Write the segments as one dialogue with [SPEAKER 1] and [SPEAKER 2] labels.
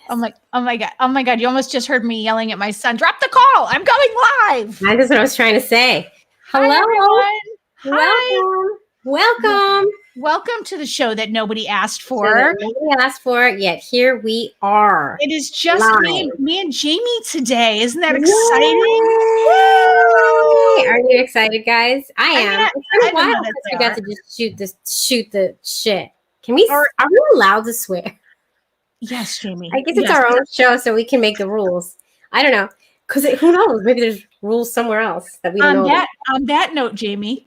[SPEAKER 1] Oh my God. You almost just heard me yelling at my son. Drop the call. I'm going live.
[SPEAKER 2] That's what I was trying to say. Hello.
[SPEAKER 1] Hi, everyone. Hi.
[SPEAKER 2] Welcome.
[SPEAKER 1] Welcome to the show that nobody asked for.
[SPEAKER 2] Nobody asked for it, yet here we are.
[SPEAKER 1] It is just me and Jaimie today. Isn't that
[SPEAKER 2] Yay!
[SPEAKER 1] exciting?
[SPEAKER 2] Are you excited, guys? I am. It's been a while since we got to just shoot the shit. Are we allowed to swear?
[SPEAKER 1] Yes, Jaimie.
[SPEAKER 2] I guess it's our own show, so we can make the rules. I don't know. Because who knows? Maybe there's rules somewhere else that we don't know.
[SPEAKER 1] On that note, Jaimie.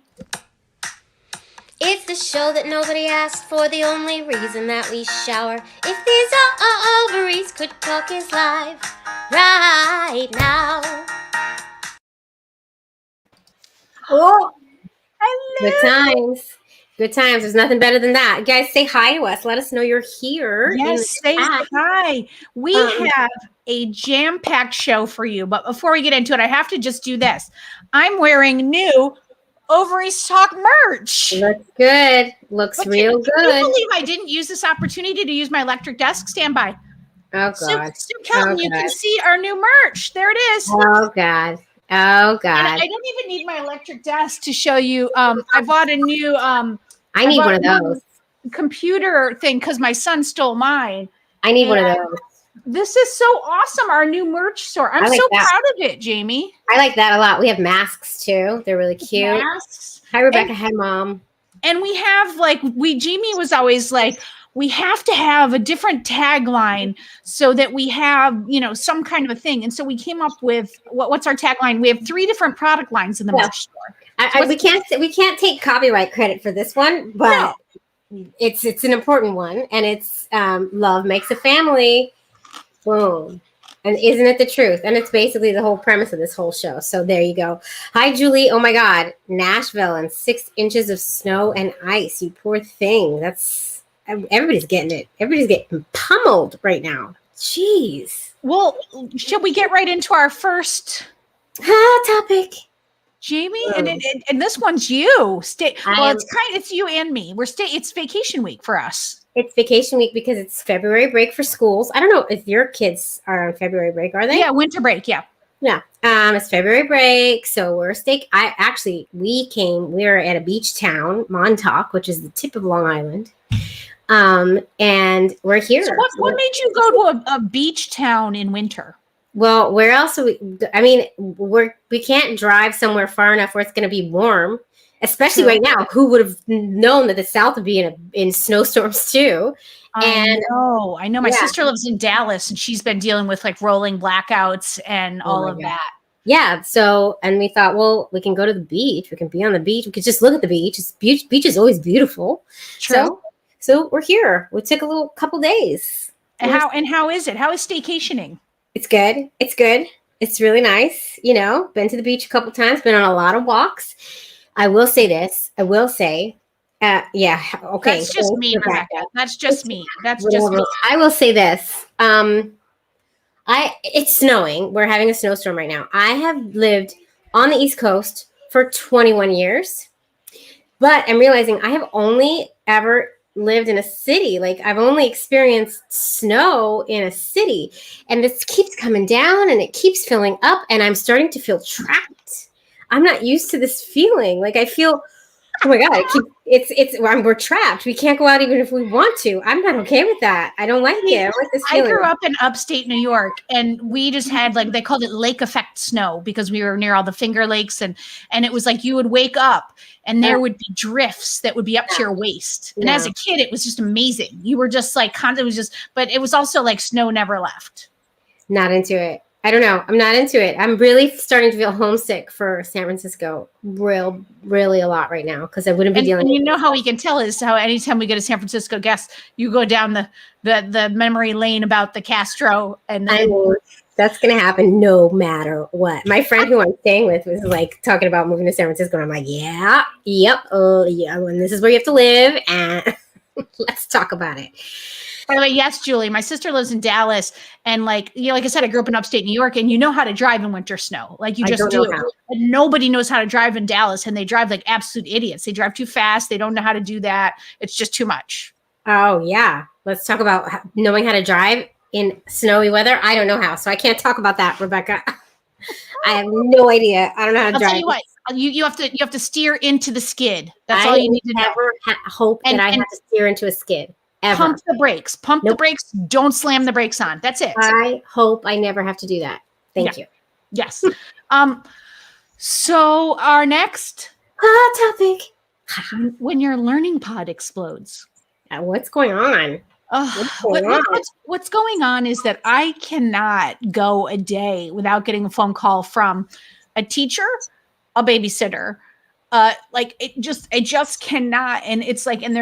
[SPEAKER 3] It's the show that nobody asked for, the only reason that we shower. If these ovaries could talk is live right now.
[SPEAKER 2] Oh, hello. Good times. There's nothing better than that. You guys, say hi to us. Let us know you're here.
[SPEAKER 1] Yes, say hi. We have a jam-packed show for you. But before we get into it, I have to just do this. I'm wearing new Ovaries Talk merch.
[SPEAKER 2] Looks good. Looks real good.
[SPEAKER 1] Can you believe I didn't use this opportunity to use my electric desk? Stand by.
[SPEAKER 2] Oh, God.
[SPEAKER 1] Sue Kelton, you can see our new merch. There it is.
[SPEAKER 2] Oh, God. Oh, God.
[SPEAKER 1] And I don't even need my electric desk to show you. I bought a new
[SPEAKER 2] I need one of those.
[SPEAKER 1] Computer thing because my son stole mine.
[SPEAKER 2] I need one of those.
[SPEAKER 1] This is so awesome, our new merch store. I'm so proud of it, Jaimie.
[SPEAKER 2] I like that a lot. We have masks too. They're really cute. Masks. Hi, Rebecca. Hi, Mom.
[SPEAKER 1] And we have Jaimie was always like, we have to have a different tagline so that we have, some kind of a thing. And so we came up with what's our tagline? We have 3 different product lines in the merch store.
[SPEAKER 2] We can't take copyright credit for this one, but it's an important one, and it's love makes a family. Boom. And isn't it the truth? And it's basically the whole premise of this whole show. So there you go. Hi, Julie. Oh my God. Nashville and 6 inches of snow and ice. You poor thing. Everybody's getting it. Everybody's getting pummeled right now. Jeez.
[SPEAKER 1] Well, should we get right into our first
[SPEAKER 2] topic?
[SPEAKER 1] Jaimie, and this one's you. It's you and me. It's vacation week for us.
[SPEAKER 2] It's vacation week because it's February break for schools. I don't know if your kids are on February break, are they?
[SPEAKER 1] Yeah, winter break, yeah.
[SPEAKER 2] Yeah. It's February break, so we're we're at a beach town, Montauk, which is the tip of Long Island. And we're here.
[SPEAKER 1] So what made you go to a beach town in winter?
[SPEAKER 2] Well, where else we can't drive somewhere far enough where it's going to be warm, especially right now. Who would have known that the South would be in snowstorms too?
[SPEAKER 1] I know. My sister lives in Dallas, and she's been dealing with rolling blackouts and all of that.
[SPEAKER 2] Yeah. So, and we thought, well, we can go to the beach. We can be on the beach. We could just look at the beach. Beach is always beautiful.
[SPEAKER 1] True.
[SPEAKER 2] So we're here. We took a couple days.
[SPEAKER 1] How is it? How is staycationing?
[SPEAKER 2] It's good. It's really nice. Been to the beach a couple times, been on a lot of walks. I will say this. Okay.
[SPEAKER 1] That's just me, Rebecca. That's just me.
[SPEAKER 2] I will say this. It's snowing. We're having a snowstorm right now. I have lived on the East Coast for 21 years, but I'm realizing I have only ever lived in a city. I've only experienced snow in a city, and this keeps coming down and it keeps filling up, and I'm starting to feel trapped. I'm not used to this feeling. I feel, oh my God, we're trapped. We can't go out even if we want to. I'm not okay with that. I don't like it. I don't like this feeling.
[SPEAKER 1] I grew up in upstate New York, and we just had they called it lake effect snow because we were near all the Finger Lakes, and it was you would wake up and there would be drifts that would be up to your waist. And as a kid, it was just amazing. You were just but it was also snow never left.
[SPEAKER 2] Not into it. I don't know. I'm not into it. I'm really starting to feel homesick for San Francisco really a lot right now because I wouldn't be dealing with it.
[SPEAKER 1] How we can tell is how anytime we get a San Francisco guest, you go down the memory lane about the Castro. And
[SPEAKER 2] that's going to happen no matter what. My friend who I'm staying with was talking about moving to San Francisco. And I'm like, yeah, and this is where you have to live. And let's talk about it.
[SPEAKER 1] By the way, yes, Julie, my sister lives in Dallas, and like I said, I grew up in upstate New York, and you know how to drive in winter snow. You just do it. And nobody knows how to drive in Dallas, and they drive like absolute idiots. They drive too fast. They don't know how to do that. It's just too much.
[SPEAKER 2] Oh, yeah. Let's talk about knowing how to drive in snowy weather. I don't know how, so I can't talk about that, Rebecca. I have no idea. I don't know how to
[SPEAKER 1] I'll
[SPEAKER 2] drive.
[SPEAKER 1] tell you what. You have to steer into the skid. That's all you need to know.
[SPEAKER 2] Never hope that I have to steer into a skid. Ever.
[SPEAKER 1] Pump the brakes. Pump the brakes. Don't slam the brakes on. That's it.
[SPEAKER 2] I hope I never have to do that. Thank you.
[SPEAKER 1] Yes. So our next
[SPEAKER 2] topic.
[SPEAKER 1] When your learning pod explodes.
[SPEAKER 2] What's going on?
[SPEAKER 1] What's going on is that I cannot go a day without getting a phone call from a teacher, a babysitter. I just cannot. And it's like, and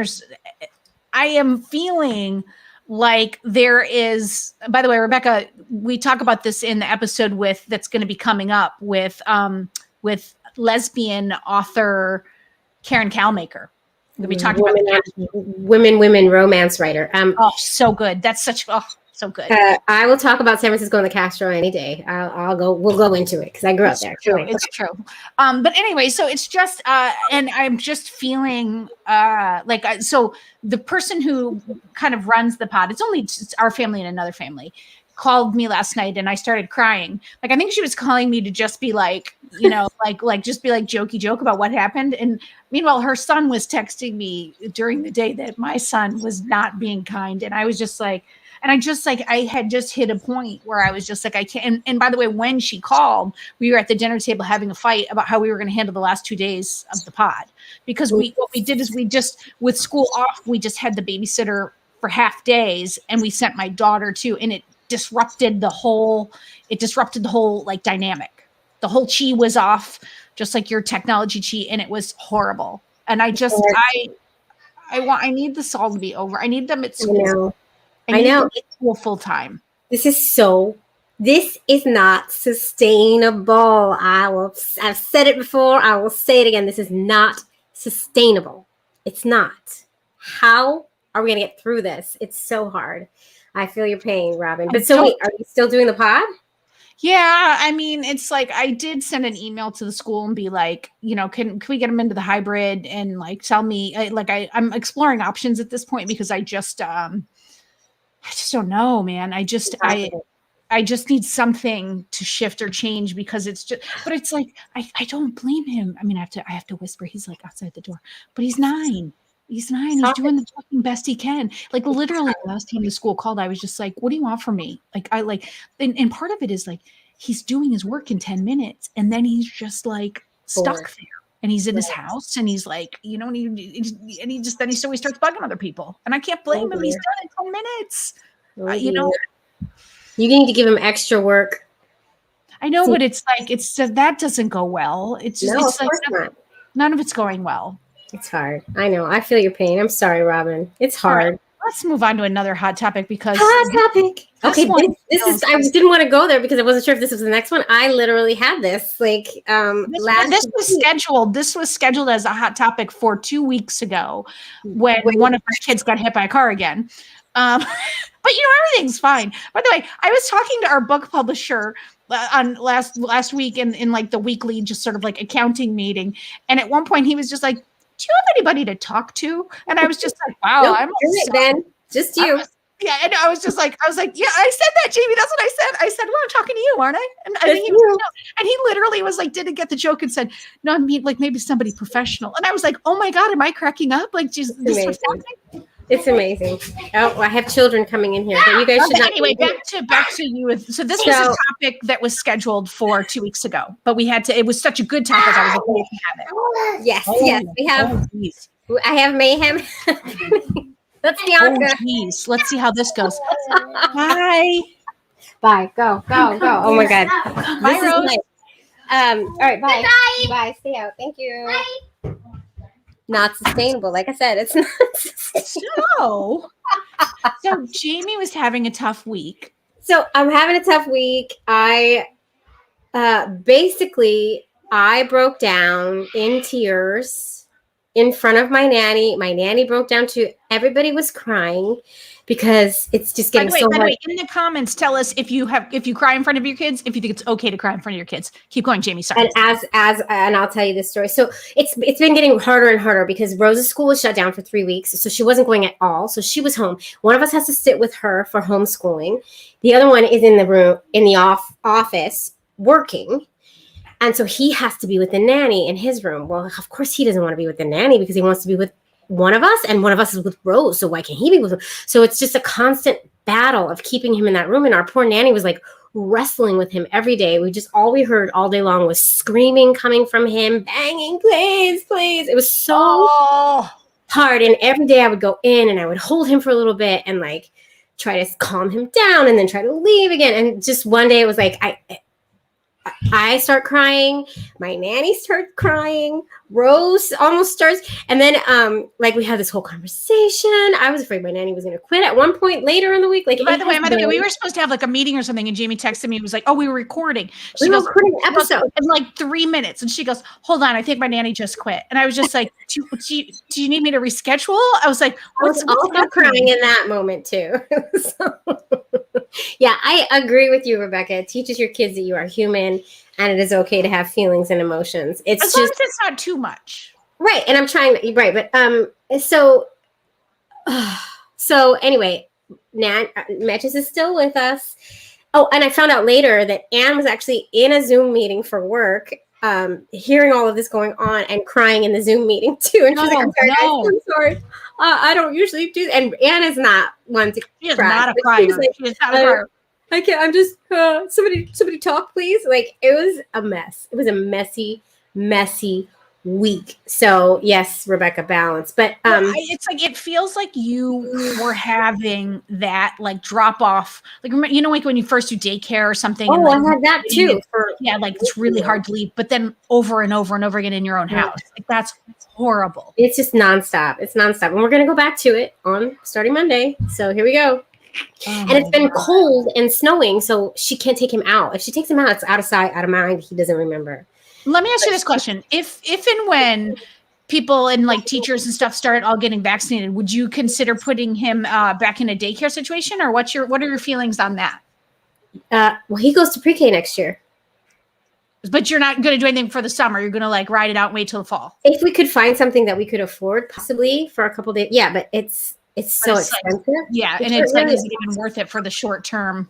[SPEAKER 1] I am feeling like there is, by the way, Rebecca, we talk about this in the episode that's going to be coming up with lesbian author Karen Kalmaker. We'll be talking about
[SPEAKER 2] women romance writer.
[SPEAKER 1] So good. That's so good.
[SPEAKER 2] I will talk about San Francisco and the Castro any day. We'll go into it because I grew up there.
[SPEAKER 1] It's true. But anyway, so it's just, and I'm just feeling so the person who kind of runs the pod, it's our family and another family, called me last night and I started crying. Like, I think she was calling me to just be like, just be like jokey joke about what happened. And meanwhile, her son was texting me during the day that my son was not being kind. And I was just like, I had just hit a point where I was just like, I can't. And by the way, when she called, we were at the dinner table having a fight about how we were going to handle the last 2 days of the pod, because what we did is with school off, we just had the babysitter for half days and we sent my daughter too. And it disrupted the whole like dynamic. The whole chi was off, just like your technology chi. And it was horrible. And I need this all to be over. I need them at school. I know. Full time.
[SPEAKER 2] This is not sustainable. I've said it before. I will say it again. This is not sustainable. It's not. How are we going to get through this? It's so hard. I feel your pain, Robin. But so wait, are you still doing the pod?
[SPEAKER 1] Yeah. I mean, it's like, I did send an email to the school and be like, can we get them into the hybrid and like tell me, I'm exploring options at this point because I just don't know, man. I just need something to shift or change because but it's like, I don't blame him. I mean, I have to whisper. He's like outside the door, but he's 9. He's 9. He's doing the fucking best he can. Like, literally last time the school called, I was just like, what do you want from me? Like, and part of it is like, he's doing his work in 10 minutes and then he's just like stuck there. And he's in his house and he's like, and he starts bugging other people. And I can't blame him. He's done it in 10 minutes.
[SPEAKER 2] You need to give him extra work.
[SPEAKER 1] I know, but it's like, that doesn't go well. It's just,
[SPEAKER 2] no, it's like
[SPEAKER 1] none of it's going well.
[SPEAKER 2] It's hard. I know. I feel your pain. I'm sorry, Robin. It's hard.
[SPEAKER 1] Right. Let's move on to another hot topic because
[SPEAKER 2] Okay, this is. I didn't want to go there because I wasn't sure if this was the next one. I literally had this this was scheduled as a hot topic for 2 weeks ago when one of our kids got hit by a car again. But everything's fine. By the way, I was talking to our book publisher on last week in like the weekly just sort of like accounting meeting, and at one point he was just like, do you have anybody to talk to? And I was just like, wow, nope, I'm then just you.
[SPEAKER 1] And I was like, yeah, I said that, Jaimie. That's what I said. I said, well, I'm talking to you, aren't I? And I think he literally was like, didn't get the joke and said, no, I mean, like maybe somebody professional. And I was like, oh my God, am I cracking up? Like, just this was happening?
[SPEAKER 2] It's amazing. Oh, I have children coming in here, but you guys should not.
[SPEAKER 1] Anyway, back to you. So this was a topic that was scheduled for 2 weeks ago, but we had to. It was such a good topic. I was like, we have it.
[SPEAKER 2] Yes, we have. I have mayhem. That's Bianca.
[SPEAKER 1] Let's see how this goes. Bye.
[SPEAKER 2] Bye. Go. Oh my God.
[SPEAKER 1] Bye, Rose.
[SPEAKER 2] Nice. All right. Bye. Bye. Stay out. Thank you. Bye. Not sustainable. Like I said, it's not sustainable.
[SPEAKER 1] So Jaimie was having a tough week.
[SPEAKER 2] So I'm having a tough week. I basically broke down in tears in front of my nanny. My nanny broke down too. Everybody was crying because it's just getting so hard.
[SPEAKER 1] By the way, in the comments, tell us if you cry in front of your kids, if you think it's okay to cry in front of your kids. Keep going, Jaimie. Sorry.
[SPEAKER 2] And I'll tell you this story. So it's been getting harder and harder because Rose's school was shut down for 3 weeks, so she wasn't going at all. So she was home. One of us has to sit with her for homeschooling. The other one is in the room in the office working. And so he has to be with the nanny in his room. Well, of course he doesn't want to be with the nanny because he wants to be with one of us, and one of us is with Rose. So why can't he be with her? So it's just a constant battle of keeping him in that room. And our poor nanny was like wrestling with him every day. All we heard all day long was screaming coming from him, banging, please, please. It was so hard. And every day I would go in and I would hold him for a little bit and like try to calm him down and then try to leave again. And just one day it was like, I start crying, my nanny starts crying, Rose almost starts, and then like we had this whole conversation. I was afraid my nanny was going to quit at one point later in the week. Like,
[SPEAKER 1] by the way, we were supposed to have like a meeting or something, and Jaimie texted me and was like, "Oh, we were recording."
[SPEAKER 2] We were recording an episode
[SPEAKER 1] in like 3 minutes, and she goes, "Hold on, I think my nanny just quit." And I was just like, "Do you need me to reschedule?" I was like,
[SPEAKER 2] "What's also crying in that moment too." So, yeah, I agree with you, Rebecca. It teaches your kids that you are human and it is okay to have feelings and emotions. It's
[SPEAKER 1] as long as it's not too much.
[SPEAKER 2] Right. And I'm trying, right. But, so anyway, Matches is still with us. Oh, and I found out later that Anne was actually in a Zoom meeting for work, hearing all of this going on and crying in the Zoom meeting too. And she's like, I'm sorry. I don't usually do that. And Anne is not one to
[SPEAKER 1] She is not a crier. She is not a crier.
[SPEAKER 2] I can't, I'm just, somebody talk, please. Like, it was a mess. It was a messy week. So yes, Rebecca, balance. But
[SPEAKER 1] it's like, it feels like you were having that like drop off. Like, remember, like when you first do daycare or something.
[SPEAKER 2] Oh,
[SPEAKER 1] and, like,
[SPEAKER 2] I had that too.
[SPEAKER 1] Like it's really hard to leave, but then over and over and over again in your own house. Like that's horrible.
[SPEAKER 2] It's just nonstop. It's nonstop. And we're going to go back to it on starting Monday. So here we go. And it's been cold and snowing, so she can't take him out. If she takes him out, it's out of sight, out of mind. He doesn't remember.
[SPEAKER 1] Let me ask you this question. If and when people and like teachers and stuff started all getting vaccinated, would you consider putting him back in a daycare situation, or what are your feelings on that?
[SPEAKER 2] Well, he goes to pre-K next year.
[SPEAKER 1] But you're not going to do anything for the summer. You're going to like ride it out and wait till the fall.
[SPEAKER 2] If we could find something that we could afford, possibly for a couple days. Yeah, but it's so expensive.
[SPEAKER 1] Yeah, and it's like, is it even worth it for the short term?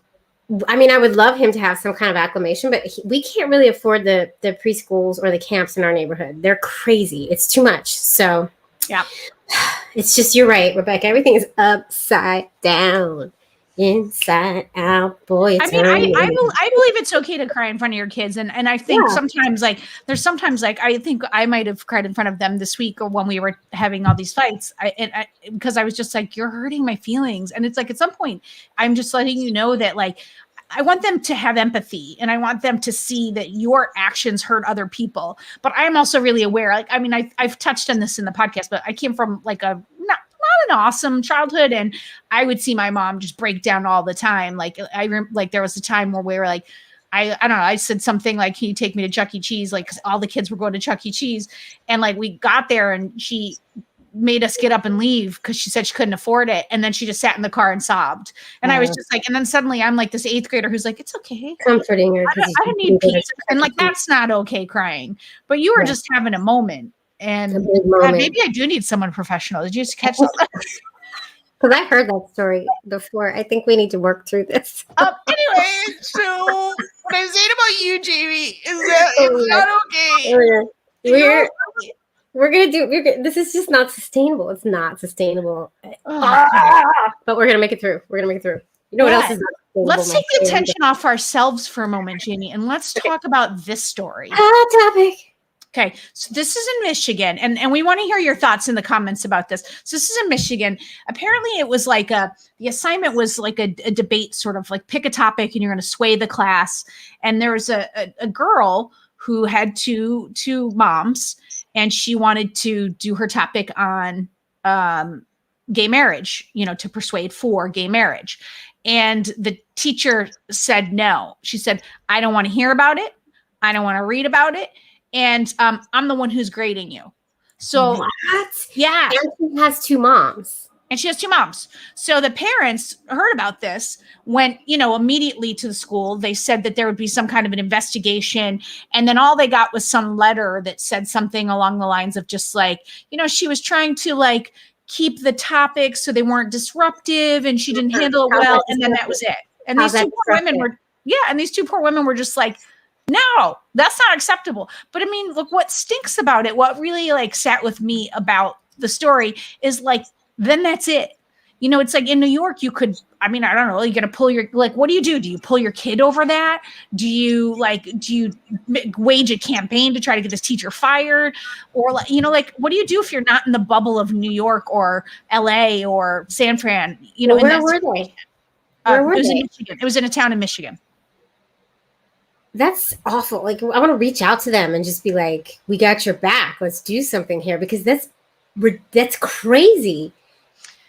[SPEAKER 2] I mean, I would love him to have some kind of acclimation, but we can't really afford the preschools or the camps in our neighborhood. They're crazy. It's too much. So
[SPEAKER 1] yeah,
[SPEAKER 2] it's just, you're right, Rebecca. Everything is upside down, inside out. Boy,
[SPEAKER 1] I mean, I believe it's okay to cry in front of your kids, and I think sometimes like I think I might have cried in front of them this week or when we were having all these fights. Because I was just like, you're hurting my feelings, and it's like at some point I'm just letting you know that like I want them to have empathy, and I want them to see that your actions hurt other people. But I am also really aware. Like, I mean, I've touched on this in the podcast, but I came from like a not an awesome childhood, and I would see my mom just break down all the time. Like there was a time where we were like, I don't know, I said something like, "Can you take me to Chuck E. Cheese?" Like, 'cause all the kids were going to Chuck E. Cheese, and like we got there, and she made us get up and leave because she said she couldn't afford it, and then she just sat in the car and sobbed. And I was just like, and then suddenly I'm like this 8th grader who's like, it's okay,
[SPEAKER 2] comforting her.
[SPEAKER 1] I don't need peace, and like that's not okay crying, but you were just having a moment. And maybe I do need someone professional. Did you just catch that?
[SPEAKER 2] Because I've heard that story before. I think we need to work through this.
[SPEAKER 1] Anyway, so what I'm saying about you, Jaimie, is that it's not okay.
[SPEAKER 2] We're gonna do. This is just not sustainable. It's not sustainable. But we're gonna make it through. You know what else is not sustainable?
[SPEAKER 1] Let's take the attention off ourselves for a moment, Jaimie, and let's talk about this story.
[SPEAKER 2] Topic.
[SPEAKER 1] Okay, so this is in Michigan, and we want to hear your thoughts in the comments about this. So this is in Michigan. Apparently, it was like the assignment was like a debate, sort of like pick a topic, and you're going to sway the class. And there was a girl who had two moms, and she wanted to do her topic on gay marriage, to persuade for gay marriage. And the teacher said no. She said, I don't want to hear about it. I don't want to read about it. And I'm the one who's grading you. So
[SPEAKER 2] what?
[SPEAKER 1] yeah.
[SPEAKER 2] And she has two moms.
[SPEAKER 1] And she has two moms. So the parents heard about this, went, immediately to the school. They said that there would be some kind of an investigation. And then all they got was some letter that said something along the lines of just like, she was trying to like keep the topics so they weren't disruptive and she didn't handle it well. And then that was it. And these two poor women were, and these two poor women were just like, no, that's not acceptable. But I mean, look, what stinks about it, what really like sat with me about the story is like, then that's it. It's like in New York, you could, I don't know, you're going to pull your, like, what do? Do you pull your kid over that? Do you wage a campaign to try to get this teacher fired? Or like, what do you do if you're not in the bubble of New York or LA or San Fran?
[SPEAKER 2] Where were they? Where were
[SPEAKER 1] it was
[SPEAKER 2] they?
[SPEAKER 1] in Michigan. It was in a town in Michigan.
[SPEAKER 2] That's awful. Like, I want to reach out to them and just be like, we got your back. Let's do something here, because that's crazy.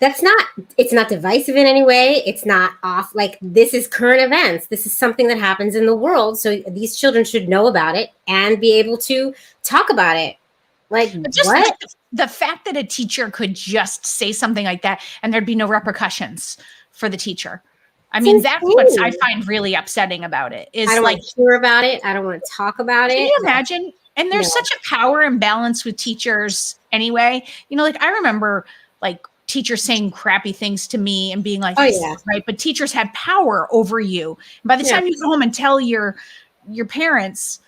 [SPEAKER 2] It's not divisive in any way. It's not off. Like, this is current events. This is something that happens in the world. So these children should know about it and be able to talk about it. Like,
[SPEAKER 1] just
[SPEAKER 2] what?
[SPEAKER 1] like the fact that a teacher could just say something like that and there'd be no repercussions for the teacher. That's what I find really upsetting about it. Is
[SPEAKER 2] I don't
[SPEAKER 1] like,
[SPEAKER 2] want to hear about it. I don't want to talk about it.
[SPEAKER 1] Can you imagine? And there's such a power imbalance with teachers anyway. Like I remember like teachers saying crappy things to me and being like, right. But teachers had power over you. And by the time you go home and tell your parents,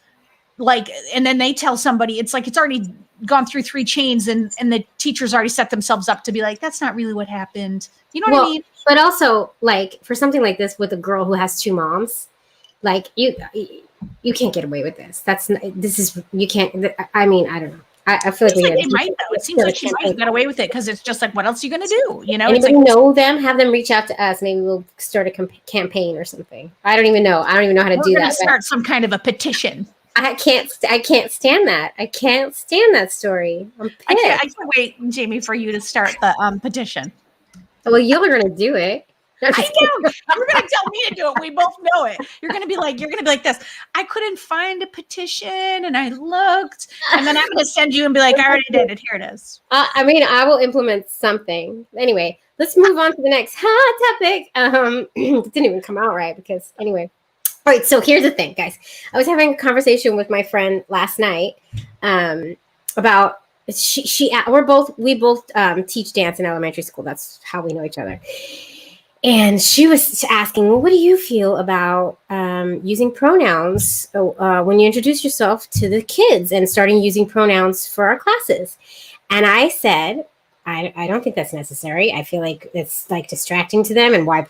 [SPEAKER 1] like, and then they tell somebody, it's like, it's already gone through 3 chains and the teachers already set themselves up to be like, that's not really what happened. You know what I mean?
[SPEAKER 2] But also like for something like this with a girl who has 2 moms, like you can't get away with this. You can't, I don't know. I feel like
[SPEAKER 1] they might though. It seems like she might get away with it because it's just like, what else are you going to do?
[SPEAKER 2] Anybody know them? Have them reach out to us. Maybe we'll start a campaign or something. I don't even know. I don't even know how to do that.
[SPEAKER 1] Start some kind of a petition.
[SPEAKER 2] I can't stand that. I can't stand that story. I'm pissed.
[SPEAKER 1] I can't wait, Jaimie, for you to start the petition.
[SPEAKER 2] Well, you're going to do it.
[SPEAKER 1] I know. You're going to tell me to do it. We both know it. You're going to be like this. I couldn't find a petition and I looked. And then I'm going to send you and be like, I already did it. Here it is.
[SPEAKER 2] I will implement something. Anyway, let's move on to the next hot topic. It didn't even come out right because anyway. All right. So here's the thing, guys. I was having a conversation with my friend last night about we both teach dance in elementary school. That's how we know each other. And she was asking, well, what do you feel about using pronouns when you introduce yourself to the kids and starting using pronouns for our classes? And I said, I don't think that's necessary. I feel like it's like distracting to them. And why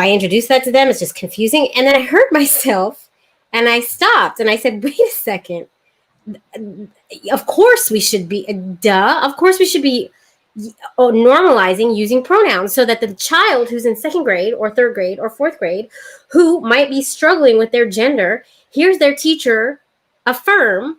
[SPEAKER 2] introduce that to them? It's just confusing. And then I heard myself and I stopped and I said, wait a second. Of course we should be, of course we should be normalizing using pronouns so that the child who's in 2nd grade or 3rd grade or 4th grade who might be struggling with their gender hears their teacher affirm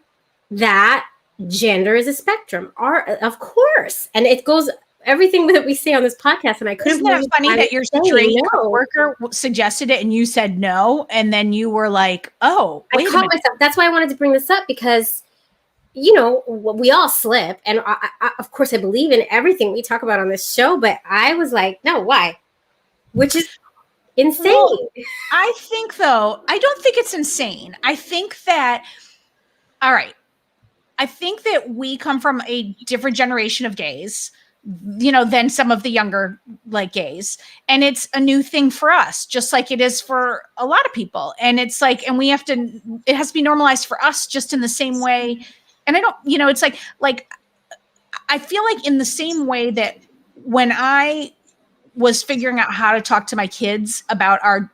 [SPEAKER 2] that gender is a spectrum. Of course. And it goes everything that we say on this podcast. And I couldn't.
[SPEAKER 1] Isn't that funny that your straight worker suggested it and you said no, and then you were like, oh,
[SPEAKER 2] I caught myself. That's why I wanted to bring this up because we all slip. And I, of course, I believe in everything we talk about on this show, but I was like, no, why? Which is insane. Well,
[SPEAKER 1] I think, though, I don't think it's insane. I think that, all right, I think that we come from a different generation of gays, than some of the younger gays. And it's a new thing for us, just like it is for a lot of people. And it's like, and it has to be normalized for us just in the same way. And I don't, it's like, I feel like in the same way that when I was figuring out how to talk to my kids about our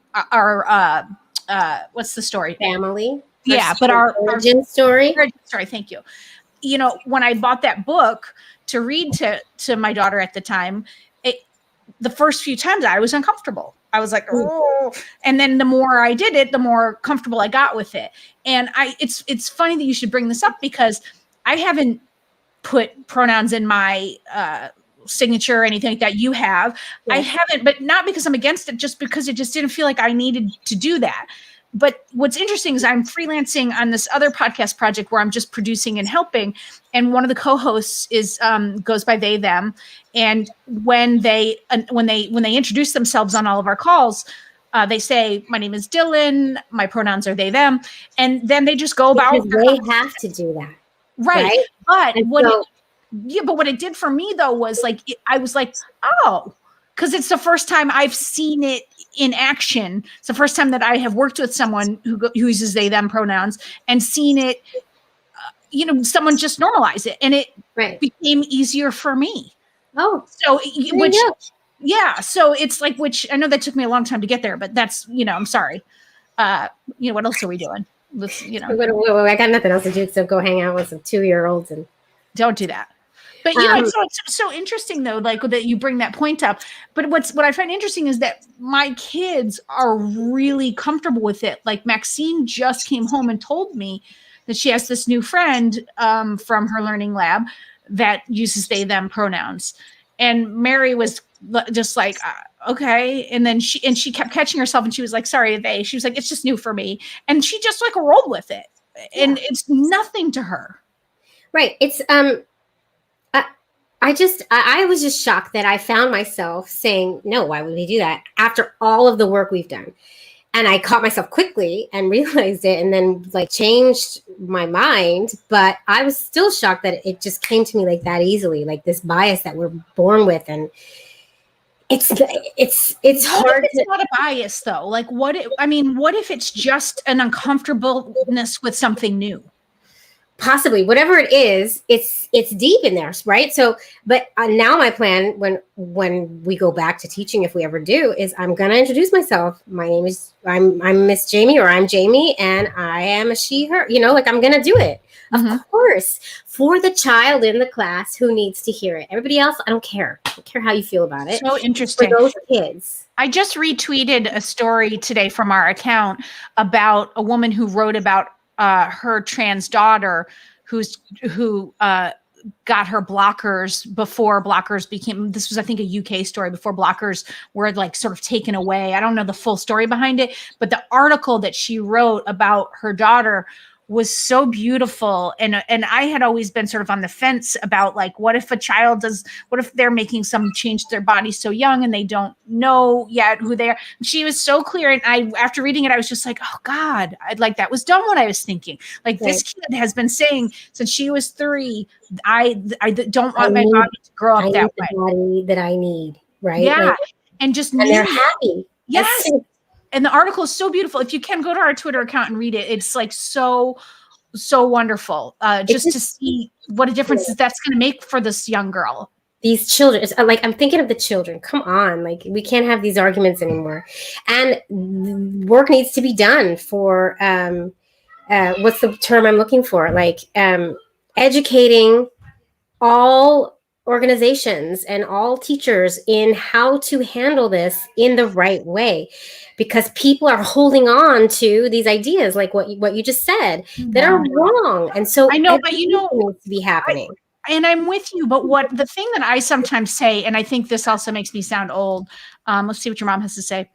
[SPEAKER 1] what's the story?
[SPEAKER 2] Family.
[SPEAKER 1] Yeah. But our
[SPEAKER 2] origin story.
[SPEAKER 1] Thank you. When I bought that book to read to my daughter at the time, the first few times I was uncomfortable. I was like, oh, and then the more I did it, the more comfortable I got with it. And it's funny that you should bring this up because I haven't put pronouns in my signature or anything like that. You have. Yeah. I haven't, but not because I'm against it, just because it just didn't feel like I needed to do that. But what's interesting is I'm freelancing on this other podcast project where I'm just producing and helping. And one of the co-hosts is goes by they, them. And when they introduce themselves on all of our calls, they say, my name is Dylan, my pronouns are they, them. And then they just go about.
[SPEAKER 2] Because they have to do that.
[SPEAKER 1] Right. But
[SPEAKER 2] and
[SPEAKER 1] what it did for me though was like, I was like, oh, because it's the first time I've seen it in action. It's the first time that I have worked with someone who uses they, them pronouns and seen it, someone just normalize it. And it became easier for me.
[SPEAKER 2] Oh,
[SPEAKER 1] so so it's like, which I know that took me a long time to get there, but that's, I'm sorry. What else are we doing? Let's,
[SPEAKER 2] I got nothing else to do except go hang out with some 2-year-olds and
[SPEAKER 1] don't do that. But it's so interesting though, like that you bring that point up. But what I find interesting is that my kids are really comfortable with it. Like Maxine just came home and told me that she has this new friend from her learning lab that uses they, them pronouns. And Mary was just like, okay. And then she kept catching herself and she was like, sorry, they. She was like, it's just new for me. And she just like rolled with it. And it's nothing to her.
[SPEAKER 2] Right. It's I was just shocked that I found myself saying, no, why would we do that after all of the work we've done? And I caught myself quickly and realized it and then like changed my mind. But I was still shocked that it just came to me like that easily, like this bias that we're born with. And it's hard.
[SPEAKER 1] It's not a bias though. Like what if it's just an uncomfortableness with something new?
[SPEAKER 2] Possibly, whatever it is, it's deep in there, right? So, but now my plan when we go back to teaching, if we ever do, is I'm gonna introduce myself. My name is I'm Miss Jaimie, or I'm Jaimie, and I am a she, her. Like I'm gonna do it, of course, for the child in the class who needs to hear it. Everybody else, I don't care. I don't care how you feel about it.
[SPEAKER 1] So interesting.
[SPEAKER 2] For those kids.
[SPEAKER 1] I just retweeted a story today from our account about a woman who wrote about her trans daughter who got her blockers before blockers became, this was, I think, a UK story, before blockers were like sort of taken away. I don't know the full story behind it, but the article that she wrote about her daughter was so beautiful. And I had always been sort of on the fence about like, what if they're making some change to their body so young and they don't know yet who they are. She was so clear. And after reading it, I was just like, oh God, that was done what I was thinking. Like this kid has been saying since she was 3, I don't want my body to grow up that way.
[SPEAKER 2] The body that I need. Right.
[SPEAKER 1] Yeah. And
[SPEAKER 2] they're happy.
[SPEAKER 1] Yes. And the article is so beautiful. If you can go to our Twitter account and read it, it's like so wonderful. Just to see what a difference that's going to make for this young girl.
[SPEAKER 2] These children, it's like, I'm thinking of the children. Come on, like we can't have these arguments anymore. And work needs to be done for what's the term I'm looking for? Like educating all organizations and all teachers in how to handle this in the right way, because people are holding on to these ideas like what you just said that are wrong. And so
[SPEAKER 1] I know, but
[SPEAKER 2] needs to be happening.
[SPEAKER 1] And I'm with you, but the thing that I sometimes say, and I think this also makes me sound old. Let's see what your mom has to say.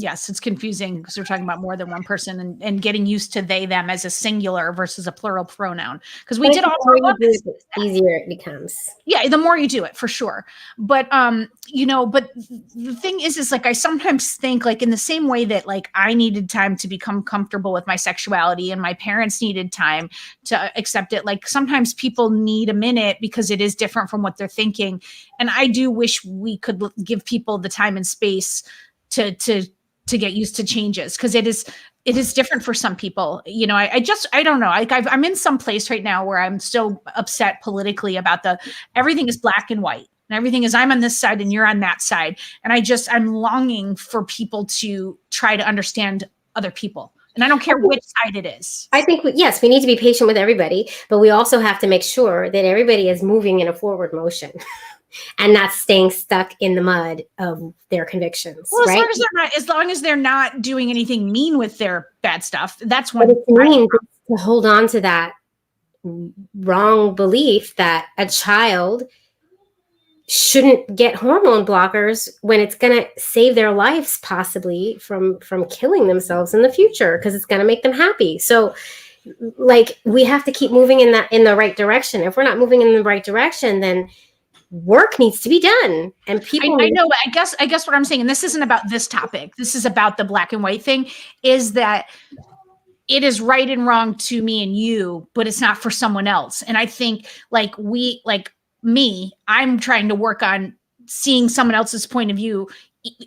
[SPEAKER 1] Yes, it's confusing because we're talking about more than one person and getting used to they, them as a singular versus a plural pronoun. Because we did all
[SPEAKER 2] the easier it becomes.
[SPEAKER 1] Yeah, the more you do it, for sure. But but the thing is like I sometimes think like in the same way that like I needed time to become comfortable with my sexuality and my parents needed time to accept it. Like sometimes people need a minute because it is different from what they're thinking. And I do wish we could give people the time and space to get used to changes, because it is different for some people. I don't know. I'm in some place right now where I'm so upset politically about everything is black and white and everything is I'm on this side and you're on that side. And I'm longing for people to try to understand other people. And I don't care which side it is.
[SPEAKER 2] I think, yes, we need to be patient with everybody, but we also have to make sure that everybody is moving in a forward motion. And not staying stuck in the mud of their convictions.
[SPEAKER 1] Well,
[SPEAKER 2] right?
[SPEAKER 1] as long as they're not doing anything mean with their bad stuff, that's when.
[SPEAKER 2] But it's mean to hold on to that wrong belief that a child shouldn't get hormone blockers when it's going to save their lives possibly from killing themselves in the future, because it's going to make them happy. So like we have to keep moving in the right direction. If we're not moving in the right direction, then work needs to be done. And people
[SPEAKER 1] I know, I guess what I'm saying, and this isn't about this topic, this is about the black and white thing, is that it is right and wrong to me and you, but it's not for someone else. And I think like I'm trying to work on seeing someone else's point of view,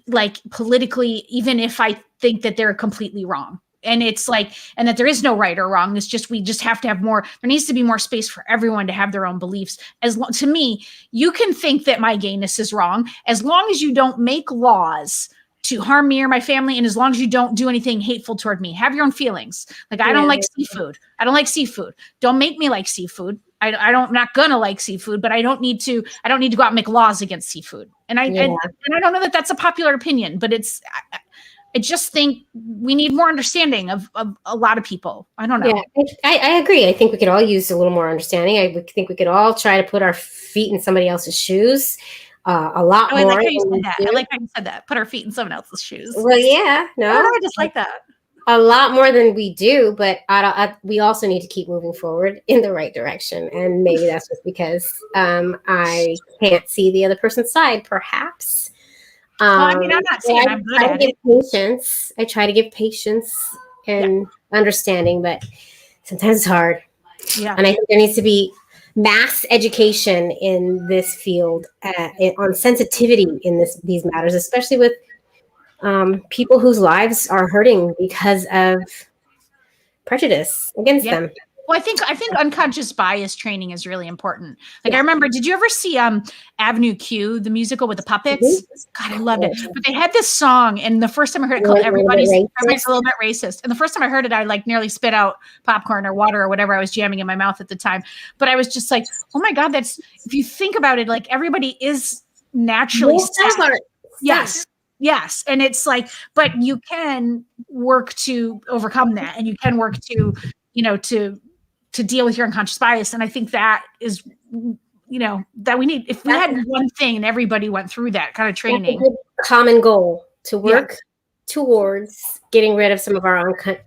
[SPEAKER 1] like politically, even if I think that they're completely wrong. And it's like, and that there is no right or wrong. It's just, we just have to have more, there needs to be more space for everyone to have their own beliefs. To me, you can think that my gayness is wrong, as long as you don't make laws to harm me or my family. And as long as you don't do anything hateful toward me, have your own feelings. Like, I don't like seafood. I don't like seafood. Don't make me like seafood. I'm not gonna like seafood, but I don't need to go out and make laws against seafood. And I don't know that that's a popular opinion, but I just think we need more understanding of a lot of people. I don't know.
[SPEAKER 2] Yeah, I agree. I think we could all use a little more understanding. I think we could all try to put our feet in somebody else's shoes. A lot more.
[SPEAKER 1] I like how you said that. I like how you said that. Put our feet in someone else's shoes.
[SPEAKER 2] Well, yeah, no,
[SPEAKER 1] I just like that.
[SPEAKER 2] A lot more than we do, but we also need to keep moving forward in the right direction. And maybe that's just because I can't see the other person's side, perhaps.
[SPEAKER 1] I mean, I'm not saying I'm good at it.
[SPEAKER 2] Patience. I try to give patience and understanding, but sometimes it's hard.
[SPEAKER 1] Yeah.
[SPEAKER 2] And I think there needs to be mass education in this field on sensitivity in these matters, especially with people whose lives are hurting because of prejudice against them.
[SPEAKER 1] Well, I think unconscious bias training is really important. Like I remember, did you ever see Avenue Q, the musical with the puppets? God, I loved it. But they had this song, and the first time I heard it called Everybody's a Little Bit Racist. And the first time I heard it, I like nearly spit out popcorn or water or whatever I was jamming in my mouth at the time. But I was just like, oh my God, if you think about it, like everybody is naturally sad. Yes. And it's like, but you can work to overcome that, and you can work to, to deal with your unconscious bias. And I think that is, that we need, if we had one thing and everybody went through that kind of training.
[SPEAKER 2] That's a good common goal to work towards getting rid of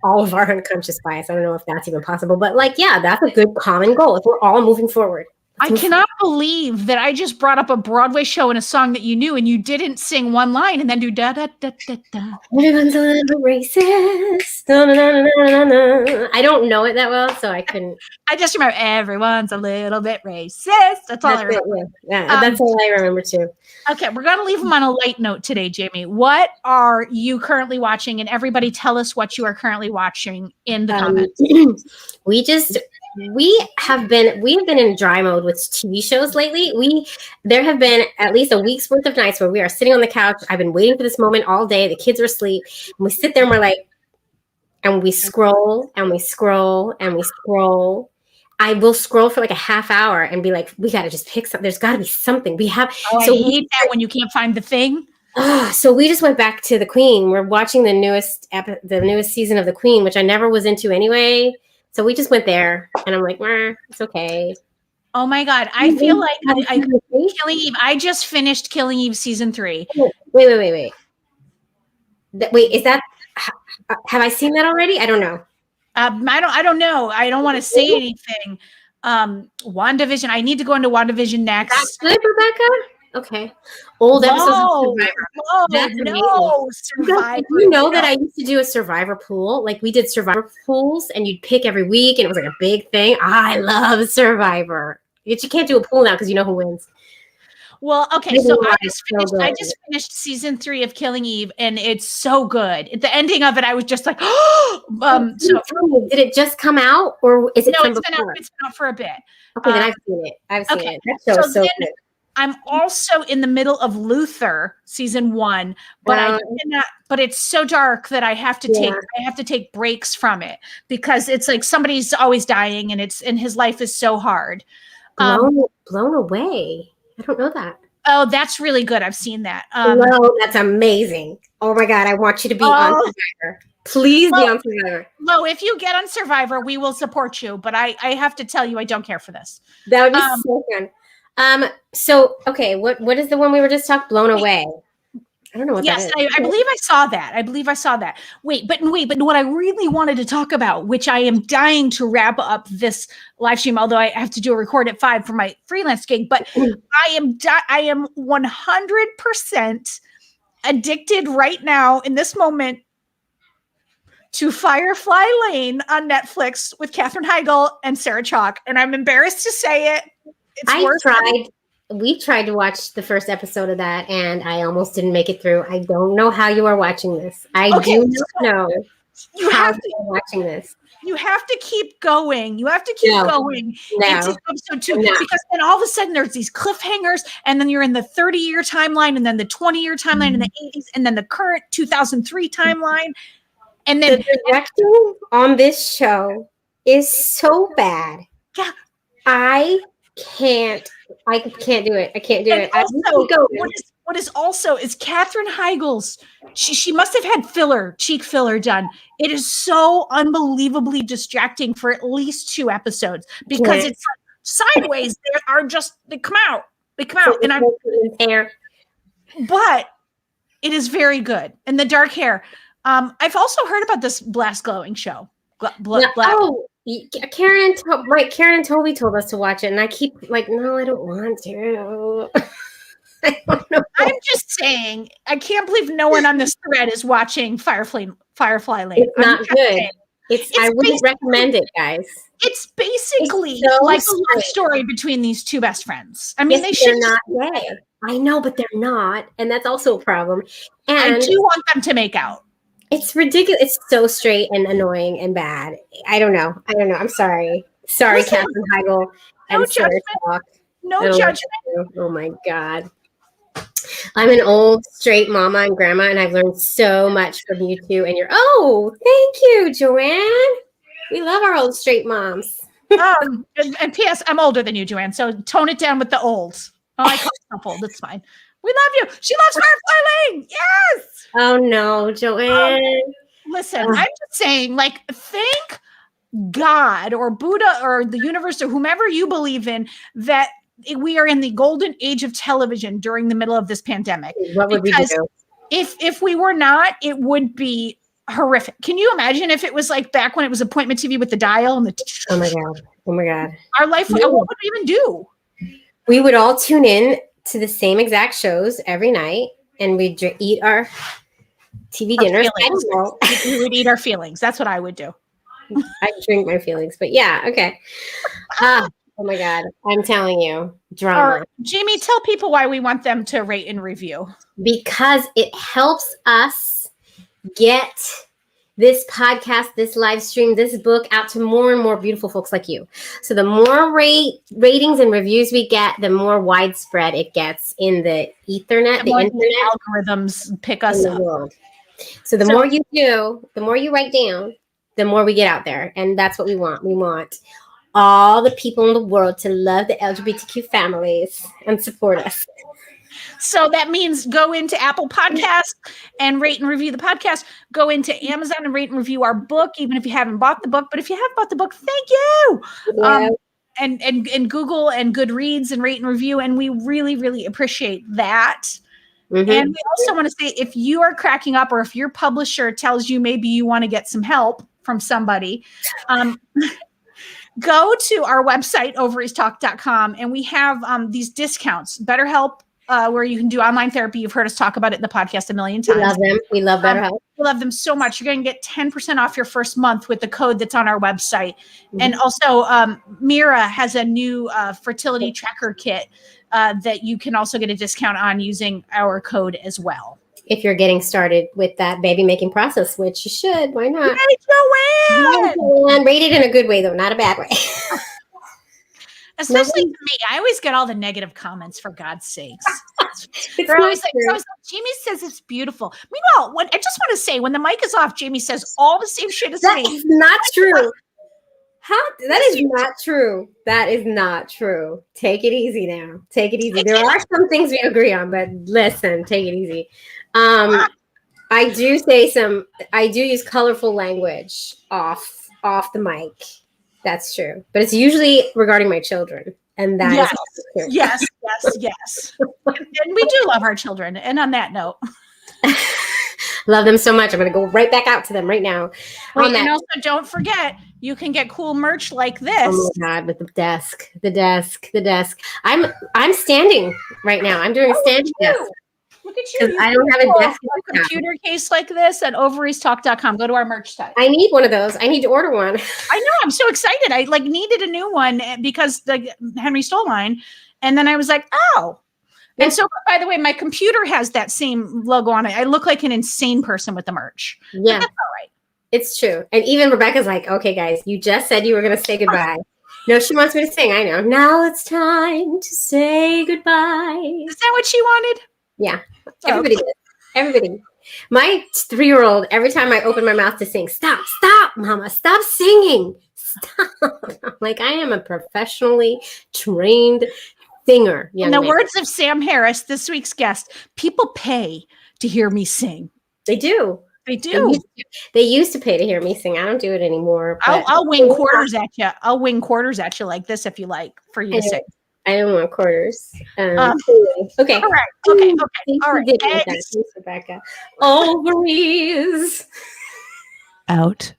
[SPEAKER 2] all of our unconscious bias. I don't know if that's even possible, but that's a good common goal if we're all moving forward.
[SPEAKER 1] I cannot believe that I just brought up a Broadway show and a song that you knew, and you didn't sing one line and then do da da da da da.
[SPEAKER 2] Everyone's a little racist. No, no, no, no, no, no. I don't know it that well, so I couldn't.
[SPEAKER 1] I just remember everyone's a little bit racist. That's all I remember.
[SPEAKER 2] That's all I remember too.
[SPEAKER 1] Okay, we're going to leave them on a light note today, Jaimie. What are you currently watching? And everybody tell us what you are currently watching in the comments.
[SPEAKER 2] We have been in dry mode with TV shows lately. There have been at least a week's worth of nights where we are sitting on the couch. I've been waiting for this moment all day. The kids are asleep. And we sit there and we're like, and we scroll and we scroll and we scroll. I will scroll for like a half hour and be like, we got to just pick something. There's got to be something. I hate
[SPEAKER 1] that when you can't find the thing.
[SPEAKER 2] So we just went back to The Queen. We're watching the newest season of The Queen, which I never was into anyway. So we just went there, and I'm like, it's okay.
[SPEAKER 1] Oh my God. I feel like Killing Eve. I just finished Killing Eve season 3.
[SPEAKER 2] Wait. Wait, is that, have I seen that already? I don't know.
[SPEAKER 1] I don't know. I don't want to say anything. WandaVision. I need to go into WandaVision next.
[SPEAKER 2] That's good, Rebecca? Okay. Old episodes of Survivor. That's amazing.
[SPEAKER 1] Survivor.
[SPEAKER 2] You know that I used to do a Survivor pool. Like we did Survivor pools, and you'd pick every week, and it was like a big thing. I love Survivor. But you can't do a pool now because you know who wins.
[SPEAKER 1] Well, okay, so I just finished season 3 of Killing Eve, and it's so good. At the ending of it, I was just like,
[SPEAKER 2] did it just come out, or is it?
[SPEAKER 1] No, it's been out for a bit.
[SPEAKER 2] Okay, then I've seen it. That show is so good.
[SPEAKER 1] I'm also in the middle of Luther season 1, but but it's so dark that I have to take breaks from it because it's like somebody's always dying and his life is so hard.
[SPEAKER 2] Blown Away. I don't know that.
[SPEAKER 1] Oh, that's really good. I've seen that.
[SPEAKER 2] That's amazing. Oh my God, I want you to be on Survivor. Please be on Survivor.
[SPEAKER 1] Lo, if you get on Survivor, we will support you. But I have to tell you, I don't care for this.
[SPEAKER 2] That would be so fun. So okay, what is the one we were just talking? Blown Away. I don't know what
[SPEAKER 1] Yes,
[SPEAKER 2] that is.
[SPEAKER 1] I believe I saw that. Wait, but what I really wanted to talk about, which I am dying to wrap up this live stream, although I have to do a record at 5 for my freelance gig, but I am 100% addicted right now in this moment to Firefly Lane on Netflix with Katherine Heigl and Sarah Chalk, and I'm embarrassed to say it.
[SPEAKER 2] We tried to watch the first episode of that, and I almost didn't make it through. I don't know how you are watching this. I do not know how you are watching this.
[SPEAKER 1] You have to keep going. You have to keep going. It's episode 2 because then all of a sudden there's these cliffhangers, and then you're in the 30-year timeline, and then the 20-year timeline in the 80s, and then the current 2003 timeline. And then
[SPEAKER 2] the directing on this show is so bad.
[SPEAKER 1] Yeah,
[SPEAKER 2] I can't do it. I can't do it.
[SPEAKER 1] Also, what is also is Katherine Heigl's. She must have had cheek filler done. It is so unbelievably distracting for at least 2 episodes because it's like sideways. They come out, and I'm
[SPEAKER 2] hair.
[SPEAKER 1] But it is very good, and the dark hair. I've also heard about this Blast Glowing show.
[SPEAKER 2] Karen and Toby told us to watch it, and I keep like, no, I don't want to. I don't know.
[SPEAKER 1] I'm just saying, I can't believe no one on this thread is watching Firefly Lane.
[SPEAKER 2] It's not good. I wouldn't recommend it, guys.
[SPEAKER 1] It's basically like a love story between these 2 best friends. I mean,
[SPEAKER 2] they're not gay. I know, but they're not, and that's also a problem. And
[SPEAKER 1] I do want them to make out.
[SPEAKER 2] It's ridiculous. It's so straight and annoying and bad. I don't know. I'm sorry. Sorry, Katherine Heigl and Sarah Chalk.
[SPEAKER 1] No judgment.
[SPEAKER 2] Oh my God. I'm an old straight mama and grandma, and I've learned so much from you two. And thank you, Joanne. We love our old straight moms.
[SPEAKER 1] And P.S. I'm older than you, Joanne. So tone it down with the olds. Oh, I call myself old. That's fine. We love you. She loves Firefly Lane. Yes.
[SPEAKER 2] Oh no, Joanne.
[SPEAKER 1] Listen, I'm just saying, like, thank God or Buddha or the universe or whomever you believe in that we are in the golden age of television during the middle of this pandemic.
[SPEAKER 2] What would we do?
[SPEAKER 1] If we were not, it would be horrific. Can you imagine if it was like back when it was appointment TV with the dial and the
[SPEAKER 2] oh my God.
[SPEAKER 1] Our life, what would we even do?
[SPEAKER 2] We would all tune in to the same exact shows every night, and we'd eat our TV dinners.
[SPEAKER 1] We would eat our feelings. That's what I would do.
[SPEAKER 2] I drink my feelings, but yeah, okay. Oh my God, I'm telling you, drama.
[SPEAKER 1] Jaimie, tell people why we want them to rate and review.
[SPEAKER 2] Because it helps us get this podcast, this live stream, this book out to more and more beautiful folks like you. So the more ratings and reviews we get, the more widespread it gets in the Ethernet, the internet.
[SPEAKER 1] Algorithms pick us up.
[SPEAKER 2] World. So the more you do, the more you write down, the more we get out there. And that's what we want. We want all the people in the world to love the LGBTQ families and support us.
[SPEAKER 1] So that means go into Apple Podcasts and rate and review the podcast. Go into Amazon and rate and review our book, even if you haven't bought the book. But if you have bought the book, thank you.
[SPEAKER 2] Yeah.
[SPEAKER 1] And Google and Goodreads and rate and review. And we really, really appreciate that. Mm-hmm. And we also want to say, if you are cracking up or if your publisher tells you maybe you want to get some help from somebody, go to our website, ovariestalk.com, and we have these discounts. BetterHelp, where you can do online therapy. You've heard us talk about it in the podcast a million times.
[SPEAKER 2] We love them. We love BetterHelp.
[SPEAKER 1] We love them so much. You're going to get 10% off your first month with the code that's on our website. Mm-hmm. And also, Mira has a new fertility tracker kit that you can also get a discount on using our code as well.
[SPEAKER 2] If you're getting started with that baby making process, which you should, why not?
[SPEAKER 1] Hey,
[SPEAKER 2] Joanne! Rate it in a good way, though, not a bad way.
[SPEAKER 1] Especially to me, I always get all the negative comments, for God's sakes. They're always like, Jaimie says it's beautiful. Meanwhile, I just want to say, when the mic is off, Jaimie says all the same shit as me.
[SPEAKER 2] That is not true. That is not true. That is not true. Take it easy now. Take it easy. There are some things we agree on, but listen, take it easy. I do use colorful language off the mic. That's true. But it's usually regarding my children. And that
[SPEAKER 1] Yes.
[SPEAKER 2] is also true.
[SPEAKER 1] Yes. And we do love our children. And on that note,
[SPEAKER 2] Love them so much. I'm going to go right back out to them right now.
[SPEAKER 1] wait, and also don't forget, you can get cool merch like this.
[SPEAKER 2] Oh my God, with the desk. I'm standing right now. I'm doing a standing desk.
[SPEAKER 1] Look at you.
[SPEAKER 2] I don't have a desk.
[SPEAKER 1] A computer case like this at ovariestalk.com. Go to our merch site.
[SPEAKER 2] I need one of those. I need to order one.
[SPEAKER 1] I know. I'm so excited. I like needed a new one because Henry stole mine. And then I was like, oh. And so, by the way, my computer has that same logo on it. I look like an insane person with the merch.
[SPEAKER 2] Yeah.
[SPEAKER 1] But that's all right.
[SPEAKER 2] It's true. And even Rebecca's like, okay, guys, you just said you were going to say goodbye. No, she wants me to sing. I know. Now it's time to say goodbye.
[SPEAKER 1] Is that what she wanted?
[SPEAKER 2] Yeah. Everybody did. Everybody. My 3-year-old, every time I open my mouth to sing, stop, mama, stop singing. Stop. I'm like, I am a professionally trained singer.
[SPEAKER 1] In the words of Sam Harris, this week's guest, people pay to hear me sing.
[SPEAKER 2] They do.
[SPEAKER 1] They do.
[SPEAKER 2] They used to pay to hear me sing. I don't do it anymore.
[SPEAKER 1] I'll wing quarters at you. I'll wing quarters at you like this if you like for you to sing.
[SPEAKER 2] I don't want quarters. Okay.
[SPEAKER 1] All right. Okay. All right.
[SPEAKER 2] Thanks, Rebecca. Ovaries.
[SPEAKER 1] Out.